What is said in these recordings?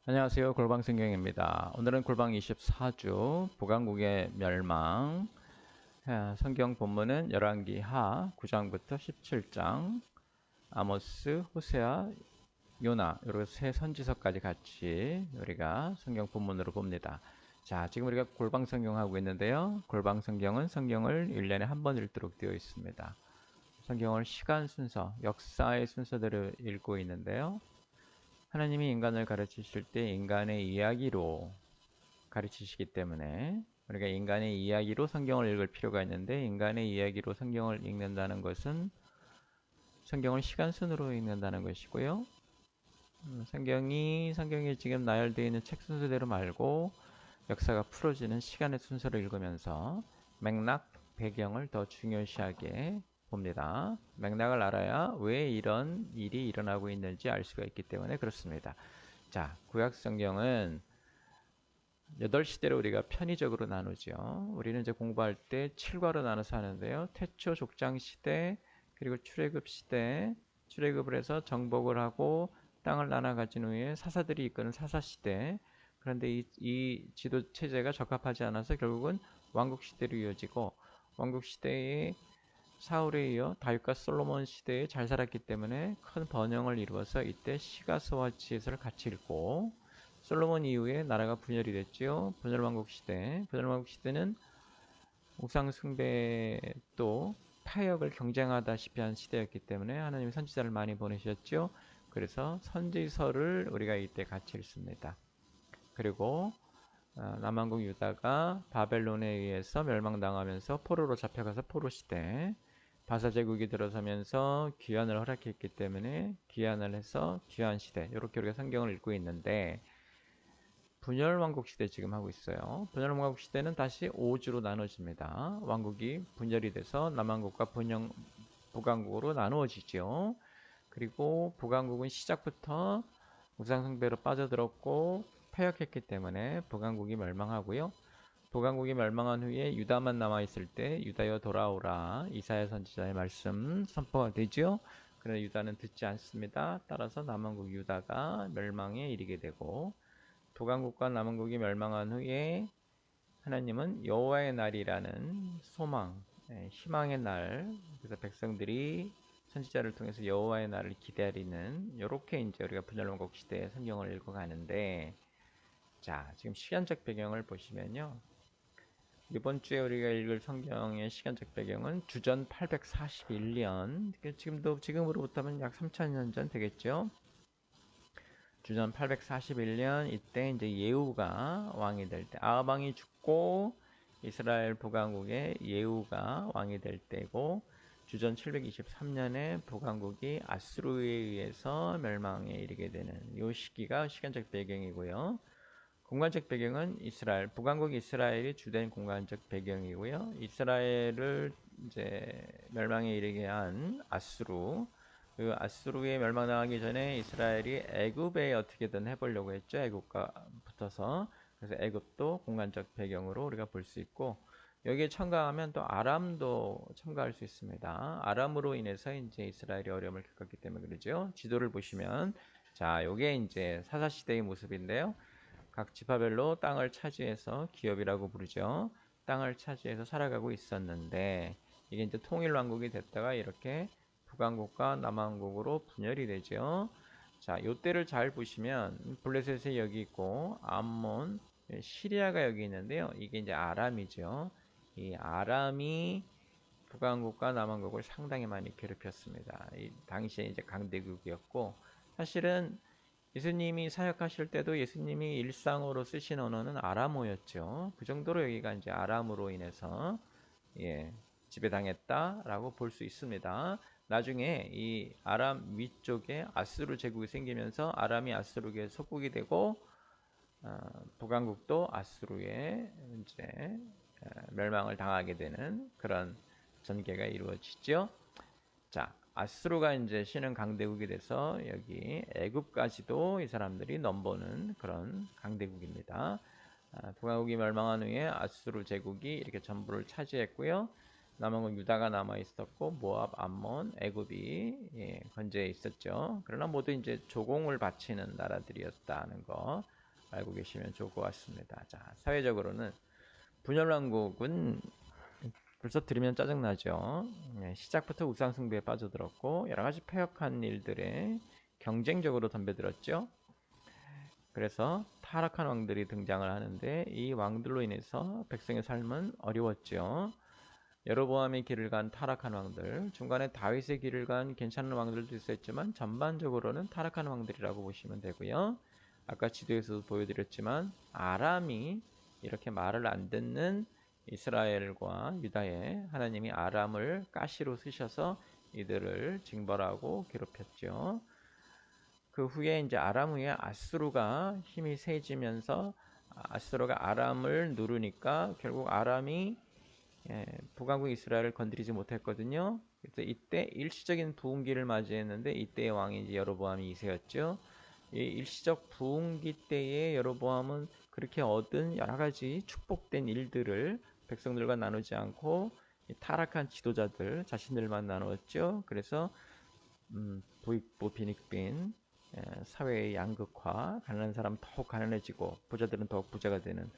안녕하세요. 골방성경입니다. 오늘은 골방 24주 북왕국의 멸망. 성경 본문은 열왕기 하 9장부터 17장, 아모스, 호세아, 요나 이렇게 세 선지서까지 같이 우리가 성경 본문으로 봅니다. 자, 지금 우리가 골방 성경 하고 있는데요. 골방 성경은 성경을 1년에 한 번 읽도록 되어 있습니다. 성경을 시간 순서, 역사의 순서대로 읽고 있는데요. 하나님이 인간을 가르치실 때 인간의 이야기로 가르치시기 때문에 우리가 인간의 이야기로 성경을 읽을 필요가 있는데, 인간의 이야기로 성경을 읽는다는 것은 성경을 시간순으로 읽는다는 것이고요. 성경이 지금 나열되어 있는 책 순서대로 말고 역사가 풀어지는 시간의 순서를 읽으면서 맥락, 배경을 더 중요시하게 봅니다. 맥락을 알아야 왜 이런 일이 일어나고 있는지 알 수가 있기 때문에 그렇습니다. 자, 구약 성경은 8시대로 우리가 편의적으로 나누죠. 우리는 이제 공부할 때 7과로 나눠서 하는데요. 태초 족장 시대, 그리고 출애굽 시대, 출애굽을 해서 정복을 하고 땅을 나눠 가진 후에 사사들이 이끄는 사사 시대. 그런데 이 지도 체제가 적합하지 않아서 결국은 왕국 시대로 이어지고, 왕국 시대에 사울에 이어 다윗과 솔로몬 시대에 잘 살았기 때문에 큰 번영을 이루어서 이때 시가서와 지혜서를 같이 읽고, 솔로몬 이후에 나라가 분열이 됐죠. 분열왕국 시대. 분열왕국 시대는 우상 숭배 또 타협을 경쟁하다시피 한 시대였기 때문에 하나님이 선지자를 많이 보내셨죠. 그래서 선지서를 우리가 이때 같이 읽습니다. 그리고 남왕국 유다가 바벨론에 의해서 멸망당하면서 포로로 잡혀가서 포로 시대, 바사 제국이 들어서면서 귀환을 허락했기 때문에 귀환을 해서 귀환 시대, 이렇게 우리가 성경을 읽고 있는데, 분열왕국 시대 지금 하고 있어요. 분열왕국 시대는 다시 5주로 나눠집니다. 왕국이 분열이 돼서 남왕국과 북왕국으로 나누어지죠. 그리고 북왕국은 시작부터 우상숭배로 빠져들었고 패역했기 때문에 북왕국이 멸망하고요. 북왕국이 멸망한 후에 유다만 남아있을 때 유다여 돌아오라, 이사야 선지자의 말씀 선포가 되죠. 그러나 유다는 듣지 않습니다. 따라서 남왕국 유다가 멸망에 이르게 되고, 북왕국과 남왕국이 멸망한 후에 하나님은 여호와의 날이라는 소망, 희망의 날, 그래서 백성들이 선지자를 통해서 여호와의 날을 기다리는, 이렇게 이제 우리가 분열왕국 시대의 성경을 읽어가는데, 자, 지금 시간적 배경을 보시면요. 이번 주에 우리가 읽을 성경의 시간적 배경은 주전 841년, 지금으로부터 하면 약 3000년 전 되겠죠. 주전 841년, 이때 이제 예후가 왕이 될 때, 아합 왕이 죽고 이스라엘 북왕국에 예후가 왕이 될 때고, 주전 723년에 북왕국이 아수르에 의해서 멸망에 이르게 되는 이 시기가 시간적 배경이고요. 공간적 배경은 이스라엘, 북왕국 이스라엘이 주된 공간적 배경이고요. 이스라엘을 이제 멸망에 이르게 한 아수르, 그 아수르에 멸망당하기 전에 이스라엘이 애굽에 어떻게든 해보려고 했죠. 애굽과 붙어서. 그래서 애굽도 공간적 배경으로 우리가 볼 수 있고, 여기에 첨가하면 또 아람도 첨가할 수 있습니다. 아람으로 인해서 이제 이스라엘이 어려움을 겪었기 때문에 그러죠. 지도를 보시면, 자, 요게 이제 사사시대의 모습인데요. 각 지파별로 땅을 차지해서, 기업이라고 부르죠. 땅을 차지해서 살아가고 있었는데, 이게 이제 통일왕국이 됐다가 이렇게 북왕국과 남왕국으로 분열이 되죠. 자, 요때를 잘 보시면 블레셋이 여기 있고 암몬, 시리아가 여기 있는데요. 이게 이제 아람이죠. 이 아람이 북왕국과 남왕국을 상당히 많이 괴롭혔습니다. 이 당시에 이제 강대국이었고, 사실은 예수님이 사역하실 때도 예수님이 일상으로 쓰신 언어는 아람어였죠. 그 정도로 여기가 이제 아람으로 인해서 지배당했다라고 볼 수 있습니다. 나중에 이 아람 위쪽에 아수르 제국이 생기면서 아람이 아수르의 속국이 되고, 북왕국도 아수르의 이제 멸망을 당하게 되는 그런 전개가 이루어지죠. 자, 아수르가 이제 신흥 강대국이 돼서 여기 애굽까지도 이 사람들이 넘보는 그런 강대국입니다. 북왕국이 멸망한 후에 아수르 제국이 이렇게 전부를 차지했고요. 남은 유다가 남아 있었고 모압, 암몬, 애굽이 건재해 있었죠. 그러나 모두 이제 조공을 바치는 나라들이었다는 거 알고 계시면 좋을 것 같습니다. 자, 사회적으로는 분열왕국은 벌써 들으면 짜증나죠. 시작부터 우상숭배에 빠져들었고 여러 가지 패역한 일들에 경쟁적으로 덤벼들었죠. 그래서 타락한 왕들이 등장을 하는데 이 왕들로 인해서 백성의 삶은 어려웠죠. 여로보암의 길을 간 타락한 왕들, 중간에 다윗의 길을 간 괜찮은 왕들도 있었지만 전반적으로는 타락한 왕들이라고 보시면 되고요. 아까 지도에서도 보여드렸지만 아람이 이렇게 말을 안 듣는 이스라엘과 유다에 하나님이 아람을 가시로 쓰셔서 이들을 징벌하고 괴롭혔죠. 그 후에 이제 아람 후에 아수르가 힘이 세지면서 아수르가 아람을 누르니까 결국 아람이 북왕국 이스라엘을 건드리지 못했거든요. 그래서 이때 일시적인 부흥기를 맞이했는데 이때의 왕이 이제 여로보암이 2세였죠. 이 일시적 부흥기 때에 여로보암은 그렇게 얻은 여러 가지 축복된 일들을 백성들과 나누지 않고 타락한 지도자들 자신들만 나누었죠. 그래서 부익부 빈익빈 사회의 양극화, 가난한 사람은 더욱 가난해지고 부자들은 더욱 부자가 되는,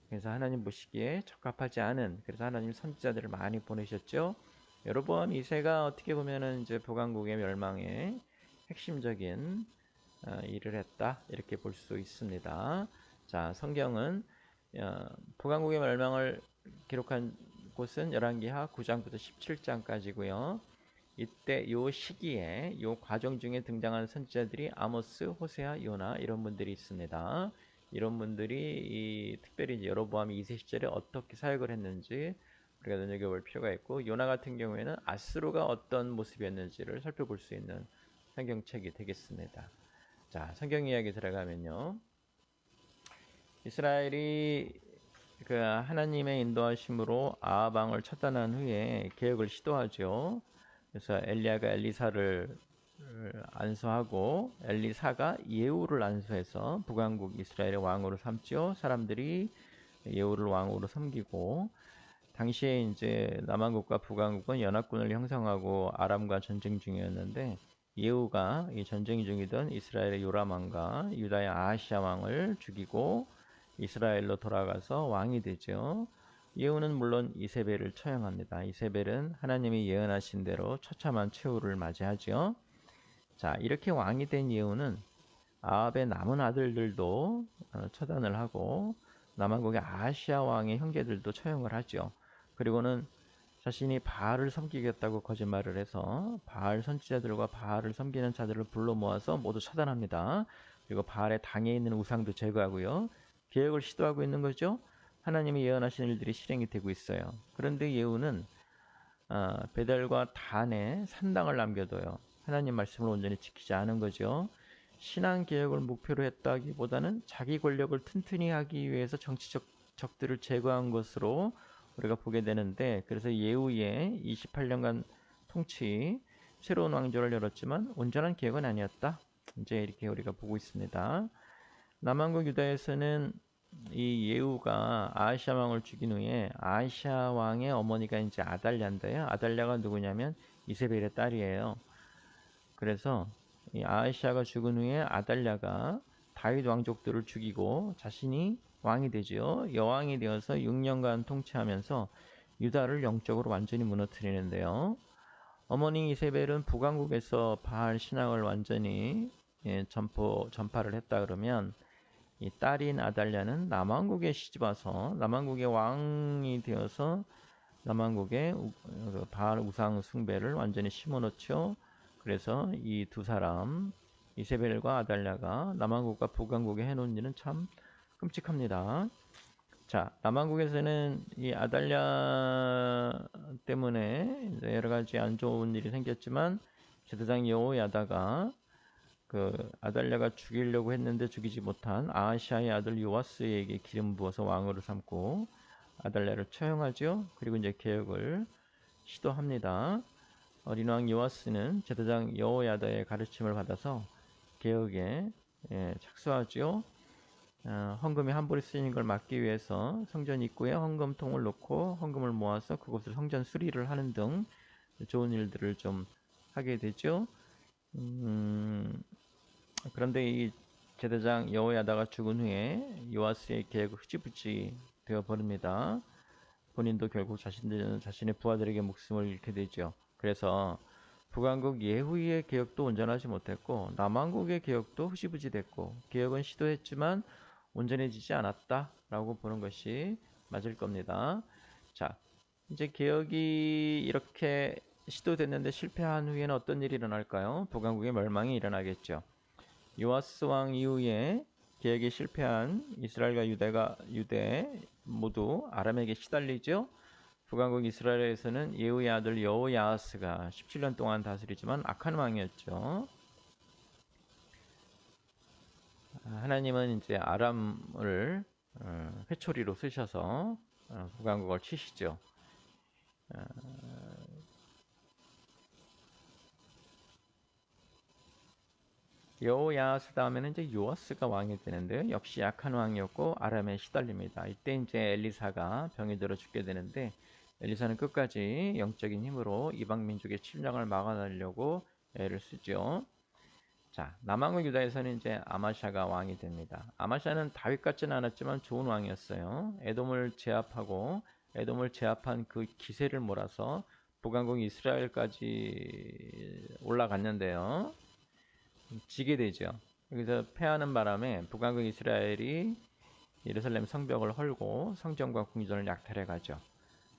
그래서 하나님 보시기에 적합하지 않은, 그래서 하나님 선지자들을 많이 보내셨죠. 여로보암 2세가 어떻게 보면은 이제 북왕국의 멸망에 핵심적인 일을 했다 이렇게 볼 수 있습니다. 자, 성경은 북왕국의 멸망을 기록한 곳은 열왕기하 9장부터 17장까지고요. 이때 요 시기에 요 과정 중에 등장하는 선지자들이 아모스, 호세아, 요나 이런 분들이 있습니다. 이런 분들이 특별히 이제 여로보암이 2세 시절에 어떻게 사역을 했는지 우리가 눈여겨볼 필요가 있고, 요나 같은 경우에는 아스루가 어떤 모습이었는지를 살펴볼 수 있는 성경책이 되겠습니다. 자, 성경 이야기 들어가면요. 이스라엘이 그 하나님의 인도하심으로 아합 왕을 처단한 후에 개혁을 시도하죠. 그래서 엘리야가 엘리사를 안수하고 엘리사가 예후를 안수해서 북왕국 이스라엘의 왕으로 삼죠. 사람들이 예후를 왕으로 섬기고, 당시에 이제 남왕국과 북왕국은 연합군을 형성하고 아람과 전쟁 중이었는데 예후가 이 전쟁 중이던 이스라엘의 요람 왕과 유다의 아하시아 왕을 죽이고 이스라엘로 돌아가서 왕이 되죠. 예후는 물론 이세벨을 처형합니다. 이세벨은 하나님이 예언하신 대로 처참한 최후를 맞이하죠. 자, 이렇게 왕이 된 예후는 아합의 남은 아들들도 처단을 하고 남한국의 아하시아 왕의 형제들도 처형을 하죠. 그리고는 자신이 바알을 섬기겠다고 거짓말을 해서 바알 선지자들과 바알을 섬기는 자들을 불러 모아서 모두 처단합니다. 그리고 바알의 당에 있는 우상도 제거하고요. 계획을 시도하고 있는 거죠. 하나님이 예언하신 일들이 실행이 되고 있어요. 그런데 예후는 베델과 단에 산당을 남겨둬요. 하나님 말씀을 온전히 지키지 않은 거죠. 신앙 개혁을 목표로 했다기보다는 자기 권력을 튼튼히 하기 위해서 정치적 적들을 제거한 것으로 우리가 보게 되는데, 그래서 예후의 28년간 통치, 새로운 왕조를 열었지만 온전한 개혁은 아니었다. 이제 이렇게 우리가 보고 있습니다. 남왕국 유다에서는 이 예후가 아하시아 왕을 죽인 후에 아하시아 왕의 어머니가 이제 아달랴인데요. 아달랴가 누구냐면 이세벨의 딸이에요. 그래서 이 아하시아가 죽은 후에 아달랴가 다윗 왕족들을 죽이고 자신이 왕이 되지요. 여왕이 되어서 6년간 통치하면서 유다를 영적으로 완전히 무너뜨리는데요. 어머니 이세벨은 북왕국에서 바알 신앙을 완전히 전파를 했다 그러면 이 딸인 아달랴는 남왕국에 시집와서 남왕국의 왕이 되어서 남왕국의 바알 우상 숭배를 완전히 심어놓죠. 그래서 이 두 사람 이세벨과 아달랴가 남왕국과 북왕국에 해놓은 일은 참 끔찍합니다. 자, 남왕국에서는 이 아달랴 때문에 여러 가지 안 좋은 일이 생겼지만 제사장 여호야다가 그 아달랴가 죽이려고 했는데 죽이지 못한 아하시아의 아들 요아스에게 기름 부어서 왕으로 삼고 아달랴를 처형하죠. 그리고 이제 개혁을 시도합니다. 어린 왕 요아스는 제사장 여호야다의 가르침을 받아서 개혁에 착수하죠. 헌금이 함부로 쓰이는 걸 막기 위해서 성전 입구에 헌금통을 놓고 헌금을 모아서 그곳을 성전 수리를 하는 등 좋은 일들을 좀 하게 되죠. 그런데 이 제사장 여호야다가 죽은 후에 요아스의 계획은 흐지부지 되어 버립니다. 본인도 결국 자신의 부하들에게 목숨을 잃게 되죠. 그래서 북왕국 예후의 개혁도 온전하지 못했고 남왕국의 개혁도 흐지부지 됐고 개혁은 시도했지만 온전해지지 않았다라고 보는 것이 맞을 겁니다. 자, 이제 개혁이 이렇게 시도됐는데 실패한 후에는 어떤 일이 일어날까요? 북왕국의 멸망이 일어나겠죠. 요아스 왕 이후에 개혁이 실패한 이스라엘과 유대 모두 아람에게 시달리죠. 북왕국 이스라엘에서는 예후의 아들 여호야하스가 17년 동안 다스리지만 악한 왕이었죠. 하나님은 이제 아람을 회초리로 쓰셔서 북왕국을 치시죠. 여호야하스 다음에는 이제 요아스가 왕이 되는데요. 역시 약한 왕이었고 아람에 시달립니다. 이때 이제 엘리사가 병이 들어 죽게 되는데 엘리사는 끝까지 영적인 힘으로 이방 민족의 침략을 막아내려고 애를 쓰죠. 자, 남왕국 유다에서는 이제 아마샤가 왕이 됩니다. 아마샤는 다윗 같지는 않았지만 좋은 왕이었어요. 에돔을 제압한 그 기세를 몰아서 북왕국 이스라엘까지 올라갔는데요. 지게 되죠. 여기서 패하는 바람에 북왕국 이스라엘이 예루살렘 성벽을 헐고 성전과 궁전을 약탈해 가죠.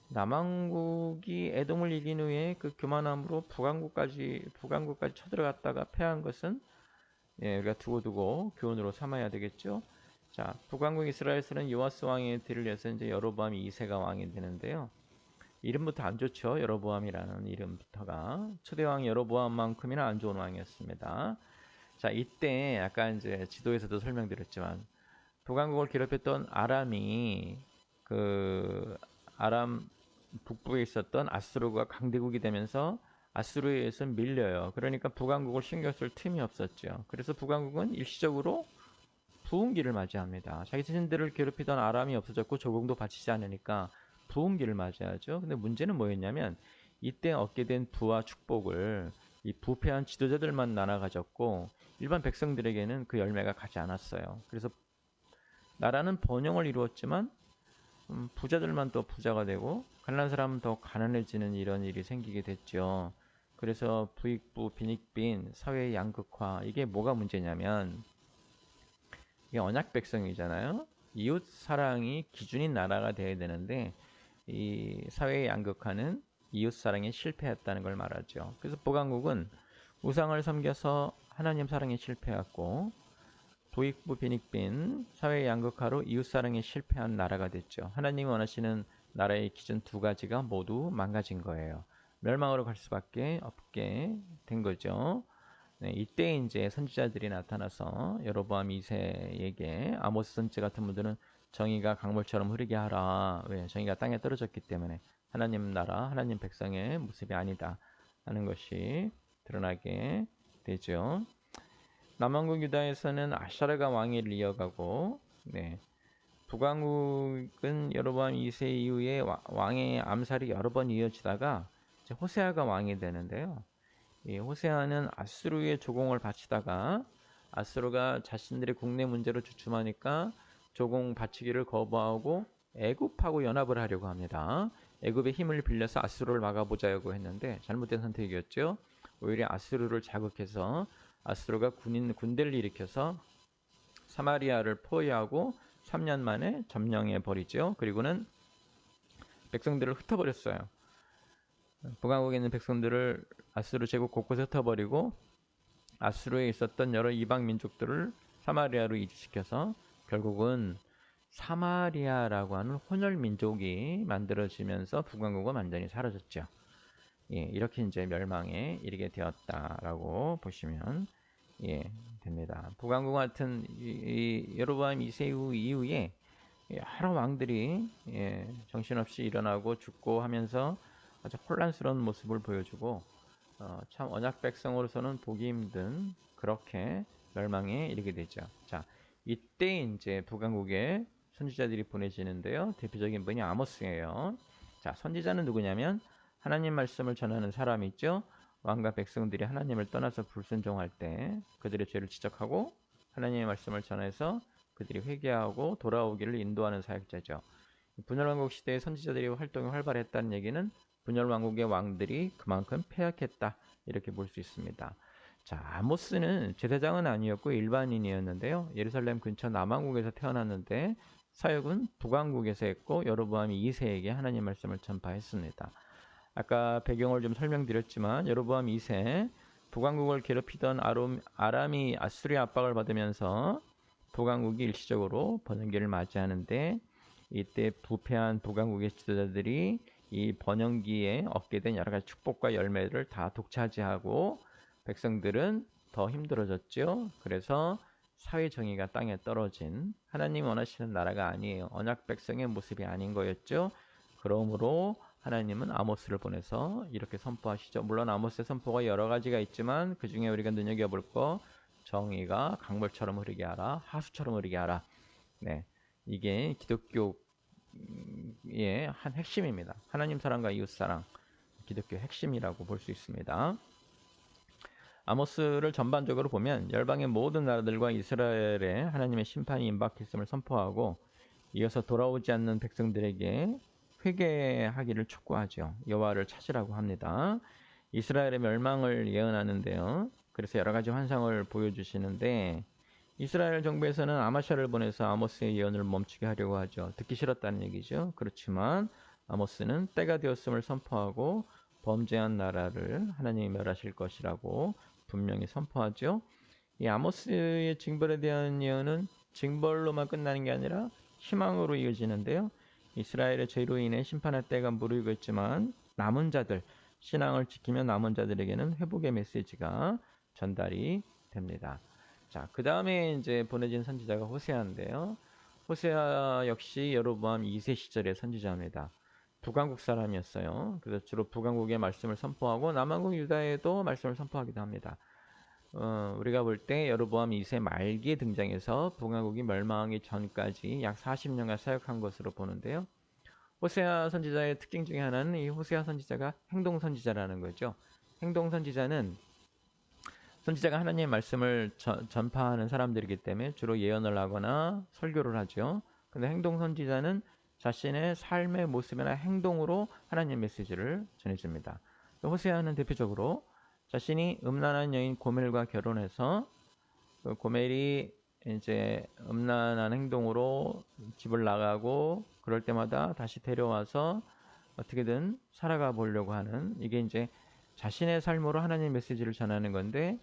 남왕국이 에돔을 이긴 후에 그 교만함으로 북왕국까지 쳐들어갔다가 패한 것은 우리가 두고두고 교훈으로 삼아야 되겠죠. 자, 북왕국 이스라엘에서는 요아스 왕의 뒤를 이어서 이제 여로보암 2세가 왕이 되는데요. 이름부터 안 좋죠. 여로보암이라는 이름부터가 초대왕 여로보암만큼이나 안 좋은 왕이었습니다. 자, 이때 아까 이제 지도에서도 설명드렸지만 북왕국을 괴롭혔던 아람이 그 아람 북부에 있었던 아수르가 강대국이 되면서 아수르에 의해서 밀려요. 그러니까 북왕국을 신경 쓸 틈이 없었죠. 그래서 북왕국은 일시적으로 부흥기를 맞이합니다. 자기 자신들을 괴롭히던 아람이 없어졌고 조공도 바치지 않으니까 부흥기를 맞이하죠. 근데 문제는 뭐였냐면 이때 얻게 된 부와 축복을 이 부패한 지도자들만 나눠 가졌고 일반 백성들에게는 그 열매가 가지 않았어요. 그래서 나라는 번영을 이루었지만 부자들만 더 부자가 되고 가난한 사람은 더 가난해지는 이런 일이 생기게 됐죠. 그래서 부익부 빈익빈 사회의 양극화 이게 뭐가 문제냐면 이게 언약 백성이잖아요. 이웃 사랑이 기준인 나라가 되어야 되는데 이 사회의 양극화는 이웃 사랑에 실패했다는 걸 말하죠. 그래서 북왕국은 우상을 섬겨서 하나님 사랑에 실패했고 부익부 빈익빈 사회의 양극화로 이웃 사랑에 실패한 나라가 됐죠. 하나님이 원하시는 나라의 기준 두 가지가 모두 망가진 거예요. 멸망으로 갈 수밖에 없게 된 거죠. 네, 이때 이제 선지자들이 나타나서 여로보암 2세에게 아모스 선지 같은 분들은 정의가 강물처럼 흐르게 하라. 왜? 정의가 땅에 떨어졌기 때문에 하나님 나라, 하나님 백성의 모습이 아니다 하는 것이 드러나게 되죠. 남왕국 유다에서는 아샤르가 왕위를 이어가고 네, 북왕국은 여로보암 2세 이후에 왕의 암살이 여러 번 이어지다가 이제 호세아가 왕이 되는데요. 이 호세아는 아수르의 조공을 바치다가 아수르가 자신들의 국내 문제로 주춤하니까 조공 바치기를 거부하고 애굽하고 연합을 하려고 합니다. 애굽의 힘을 빌려서 아수르를 막아보자고 했는데 잘못된 선택이었죠. 오히려 아수르를 자극해서 아수르가 군대를 일으켜서 사마리아를 포위하고 3년 만에 점령해 버리죠. 그리고는 백성들을 흩어버렸어요. 북왕국에 있는 백성들을 아수르 제국 곳곳에 흩어버리고 아수르에 있었던 여러 이방 민족들을 사마리아로 이주시켜서 결국은 사마리아라고 하는 혼혈 민족이 만들어지면서 북왕국은 완전히 사라졌죠. 예, 이렇게 이제 멸망에 이르게 되었다라고 보시면 됩니다. 북왕국 같은 여로보암 2세 이후에 여러 왕들이 정신없이 일어나고 죽고 하면서 아주 혼란스러운 모습을 보여주고 참 언약 백성으로서는 보기 힘든 그렇게 멸망에 이르게 되죠. 자, 이때 이제 북왕국에 선지자들이 보내지는데요. 대표적인 분이 아모스예요. 자, 선지자는 누구냐면 하나님 말씀을 전하는 사람이 있죠. 왕과 백성들이 하나님을 떠나서 불순종할 때 그들의 죄를 지적하고 하나님의 말씀을 전해서 그들이 회개하고 돌아오기를 인도하는 사역자죠. 분열왕국 시대의 선지자들이 활동이 활발했다는 얘기는 분열왕국의 왕들이 그만큼 패약했다 이렇게 볼 수 있습니다. 자, 아모스는 제사장은 아니었고 일반인이었는데요. 예루살렘 근처 남왕국에서 태어났는데 사역은 북왕국에서 했고 여로보암 2세에게 하나님 말씀을 전파했습니다. 아까 배경을 좀 설명드렸지만 여로보암 2세 북왕국을 괴롭히던 아람이 아수리아 압박을 받으면서 북왕국이 일시적으로 번영기를 맞이하는데 이때 부패한 북왕국의 지도자들이 이 번영기에 얻게 된 여러 가지 축복과 열매를 다 독차지하고 백성들은 더 힘들어졌죠. 그래서 사회 정의가 땅에 떨어진 하나님 원하시는 나라가 아니에요. 언약 백성의 모습이 아닌 거였죠. 그러므로 하나님은 아모스를 보내서 이렇게 선포하시죠. 물론 아모스의 선포가 여러 가지가 있지만 그 중에 우리가 눈여겨볼 거 정의가 강물처럼 흐르게 하라, 하수처럼 흐르게 하라. 네, 이게 기독교의 한 핵심입니다. 하나님 사랑과 이웃 사랑, 기독교 핵심이라고 볼 수 있습니다. 아모스를 전반적으로 보면 열방의 모든 나라들과 이스라엘에 하나님의 심판이 임박했음을 선포하고 이어서 돌아오지 않는 백성들에게 회개하기를 촉구하죠. 여호와를 찾으라고 합니다. 이스라엘의 멸망을 예언하는데요. 그래서 여러 가지 환상을 보여주시는데 이스라엘 정부에서는 아마샤를 보내서 아모스의 예언을 멈추게 하려고 하죠. 듣기 싫었다는 얘기죠. 그렇지만 아모스는 때가 되었음을 선포하고 범죄한 나라를 하나님이 멸하실 것이라고 분명히 선포하죠. 이 아모스의 징벌에 대한 예언은 징벌로만 끝나는 게 아니라 희망으로 이어지는데요. 이스라엘의 죄로 인해 심판의 때가 무르익고 있지만 남은 자들, 신앙을 지키며 남은 자들에게는 회복의 메시지가 전달이 됩니다. 자, 그 다음에 이제 보내진 선지자가 호세아인데요. 호세아 역시 여로보암 2세 시절의 선지자입니다. 북왕국 사람이었어요. 그래서 주로 북왕국의 말씀을 선포하고 남왕국 유다에도 말씀을 선포하기도 합니다. 우리가 볼 때 여로보암 2세 말기에 등장해서 북왕국이 멸망하기 전까지 약 40년간 사역한 것으로 보는데요. 호세아 선지자의 특징 중에 하나는 이 호세아 선지자가 행동 선지자라는 거죠. 행동 선지자는 선지자가 하나님의 말씀을 전파하는 사람들이기 때문에 주로 예언을 하거나 설교를 하죠. 근데 행동 선지자는 자신의 삶의 모습이나 행동으로 하나님의 메시지를 전해줍니다. 호세아는 대표적으로 자신이 음란한 여인 고멜과 결혼해서 그 고멜이 이제 음란한 행동으로 집을 나가고 그럴 때마다 다시 데려와서 어떻게든 살아가 보려고 하는 이게 이제 자신의 삶으로 하나님의 메시지를 전하는 건데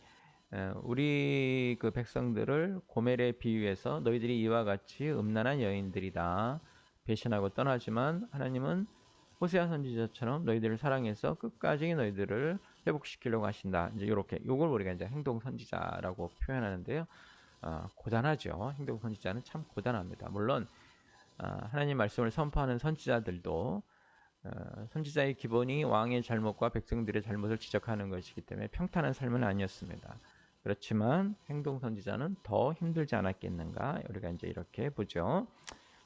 우리 그 백성들을 고멜에 비유해서 너희들이 이와 같이 음란한 여인들이다 배신하고 떠나지만 하나님은 호세아 선지자처럼 너희들을 사랑해서 끝까지 너희들을 회복시키려고 하신다. 이제 이렇게 요걸 우리가 이제 행동 선지자라고 표현하는데요. 고단하죠. 행동 선지자는 참 고단합니다. 물론 하나님 말씀을 선포하는 선지자들도 선지자의 기본이 왕의 잘못과 백성들의 잘못을 지적하는 것이기 때문에 평탄한 삶은 아니었습니다. 그렇지만 행동 선지자는 더 힘들지 않았겠는가? 우리가 이제 이렇게 보죠.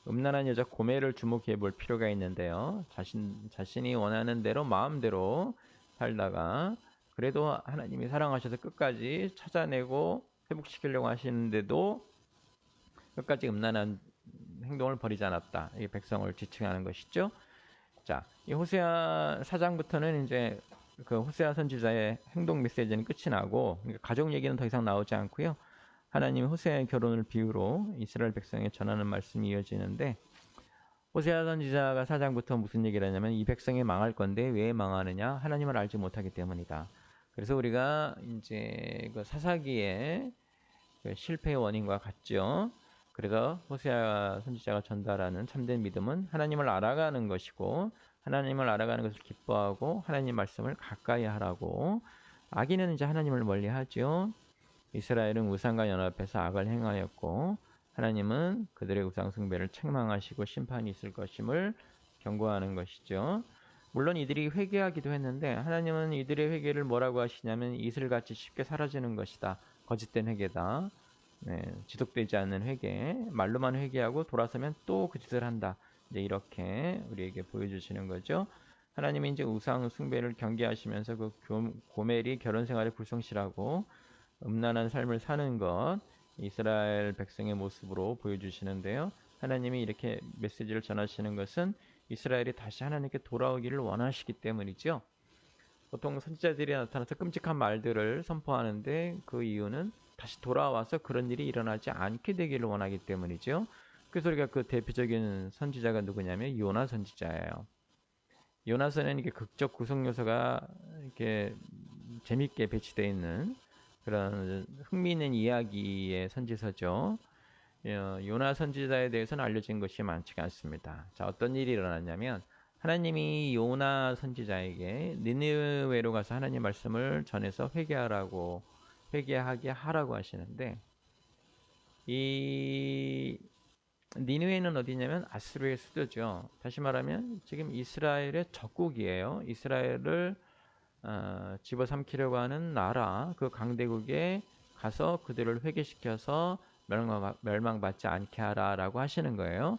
음란한 여자 고멜을 주목해 볼 필요가 있는데요. 자신이 원하는 대로 마음대로 살다가 그래도 하나님이 사랑하셔서 끝까지 찾아내고 회복시키려고 하시는데도 끝까지 음란한 행동을 버리지 않았다. 이 백성을 지칭하는 것이죠. 자, 이 호세아 4장부터는 이제 그 호세아 선지자의 행동 메시지는 끝이 나고 그러니까 가족 얘기는 더 이상 나오지 않고요. 하나님 호세아의 결혼을 비유로 이스라엘 백성에 전하는 말씀이 이어지는데 호세아 선지자가 4장부터 무슨 얘기를 하냐면 이 백성이 망할 건데 왜 망하느냐? 하나님을 알지 못하기 때문이다. 그래서 우리가 이제 그 사사기의 그 실패의 원인과 같죠. 그래서 호세아 선지자가 전달하는 참된 믿음은 하나님을 알아가는 것이고 하나님을 알아가는 것을 기뻐하고 하나님 말씀을 가까이 하라고 악인은 이제 하나님을 멀리하죠. 이스라엘은 우상과 연합해서 악을 행하였고 하나님은 그들의 우상 숭배를 책망하시고 심판이 있을 것임을 경고하는 것이죠. 물론 이들이 회개하기도 했는데 하나님은 이들의 회개를 뭐라고 하시냐면 이슬같이 쉽게 사라지는 것이다. 거짓된 회개다. 네, 지속되지 않는 회개, 말로만 회개하고 돌아서면 또 그 짓을 한다. 이제 이렇게 우리에게 보여주시는 거죠. 하나님이 이제 우상 숭배를 경계하시면서 그 고멜이 결혼 생활에 불성실하고 음란한 삶을 사는 것, 이스라엘 백성의 모습으로 보여주시는데요. 하나님이 이렇게 메시지를 전하시는 것은 이스라엘이 다시 하나님께 돌아오기를 원하시기 때문이죠. 보통 선지자들이 나타나서 끔찍한 말들을 선포하는데 그 이유는 다시 돌아와서 그런 일이 일어나지 않게 되기를 원하기 때문이죠. 그래서 우리가 그 대표적인 선지자가 누구냐면 요나 선지자예요. 요나서는 이게 극적 구성 요소가 이렇게 재밌게 배치되어 있는 그런 흥미있는 이야기의 선지서죠. 요나 선지자에 대해서는 알려진 것이 많지가 않습니다. 자, 어떤 일이 일어났냐면 하나님이 요나 선지자에게 니느웨로 가서 하나님 말씀을 전해서 회개하게 하라고 하시는데 이 니느웨는 어디냐면 아수르의 수도죠. 다시 말하면 지금 이스라엘의 적국이에요. 이스라엘을 집어삼키려고 하는 나라, 그 강대국에 가서 그들을 회개시켜서 멸망받지 않게 하라라고 하시는 거예요.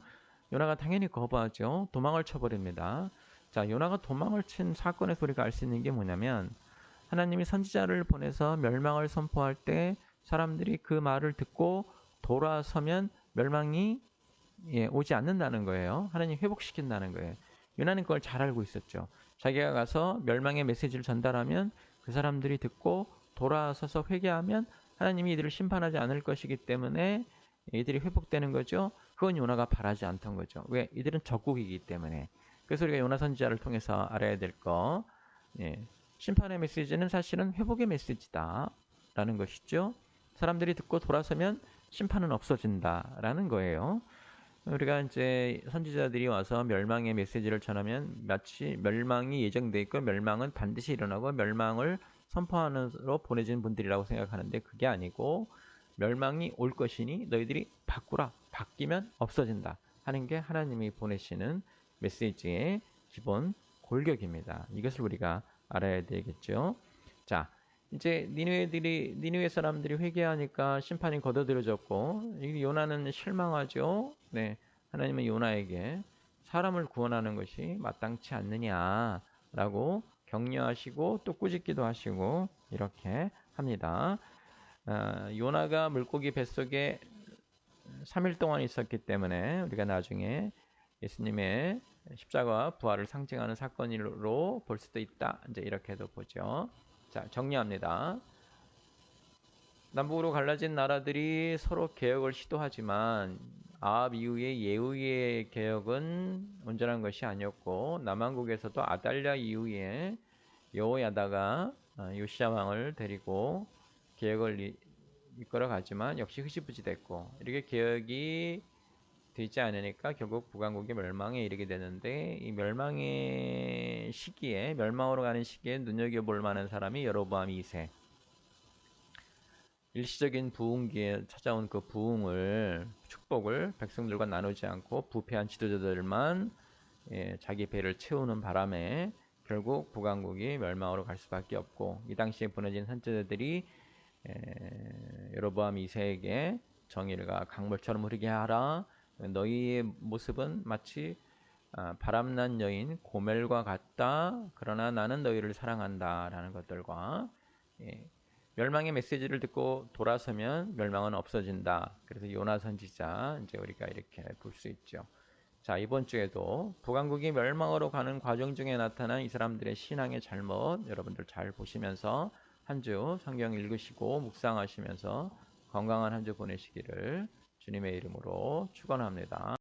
요나가 당연히 거부하죠. 도망을 쳐버립니다. 자, 요나가 도망을 친 사건에서 우리가 알 수 있는 게 뭐냐면 하나님이 선지자를 보내서 멸망을 선포할 때 사람들이 그 말을 듣고 돌아서면 멸망이 오지 않는다는 거예요. 하나님 회복시킨다는 거예요. 요나는 그걸 잘 알고 있었죠. 자기가 가서 멸망의 메시지를 전달하면 그 사람들이 듣고 돌아서서 회개하면 하나님이 이들을 심판하지 않을 것이기 때문에 이들이 회복되는 거죠. 그건 요나가 바라지 않던 거죠. 왜? 이들은 적국이기 때문에. 그래서 우리가 요나 선지자를 통해서 알아야 될 거, 심판의 메시지는 사실은 회복의 메시지다라는 것이죠. 사람들이 듣고 돌아서면 심판은 없어진다라는 거예요. 우리가 이제 선지자들이 와서 멸망의 메시지를 전하면 마치 멸망이 예정돼 있고 멸망은 반드시 일어나고 멸망을 선포하는로 보내진 분들이라고 생각하는데 그게 아니고 멸망이 올 것이니 너희들이 바꾸라. 바뀌면 없어진다. 하는 게 하나님이 보내시는 메시지의 기본 골격입니다. 이것을 우리가 알아야 되겠죠. 자, 이제 니느웨 사람들이 회개하니까 심판이 거둬들여졌고 요나는 실망하죠. 네, 하나님은 요나에게 사람을 구원하는 것이 마땅치 않느냐라고 격려하시고 또 꾸짖기도 하시고 이렇게 합니다. 요나가 물고기 뱃속에 3일 동안 있었기 때문에 우리가 나중에 예수님의 십자가와 부활을 상징하는 사건으로 볼 수도 있다. 이제 이렇게도 보죠. 자, 정리합니다. 남북으로 갈라진 나라들이 서로 개혁을 시도하지만 아합 이후의 예후의 개혁은 온전한 것이 아니었고 남한국에서도 아달랴 이후에 여호야다가 요시야 왕을 데리고 개혁을 이끌어가지만 역시 흐지부지됐고 이렇게 개혁이 되지 않으니까 결국 북왕국이 멸망에 이르게 되는데 이 멸망으로 가는 시기에 눈여겨볼 만한 사람이 여로보암 2세. 일시적인 부흥기에 찾아온 그 축복을 백성들과 나누지 않고 부패한 지도자들만 자기 배를 채우는 바람에 결국 북왕국이 멸망으로 갈 수밖에 없고 이 당시에 보내진 선지자들이 여로보암 2세에게 정의가 강물처럼 흐르게 하라. 너희의 모습은 마치 바람난 여인 고멜과 같다. 그러나 나는 너희를 사랑한다. 라는 것들과 멸망의 메시지를 듣고 돌아서면 멸망은 없어진다. 그래서 요나 선지자 이제 우리가 이렇게 볼 수 있죠. 자, 이번 주에도 북왕국이 멸망으로 가는 과정 중에 나타난 이 사람들의 신앙의 잘못 여러분들 잘 보시면서 한 주 성경 읽으시고 묵상하시면서 건강한 한 주 보내시기를 주님의 이름으로 축원합니다.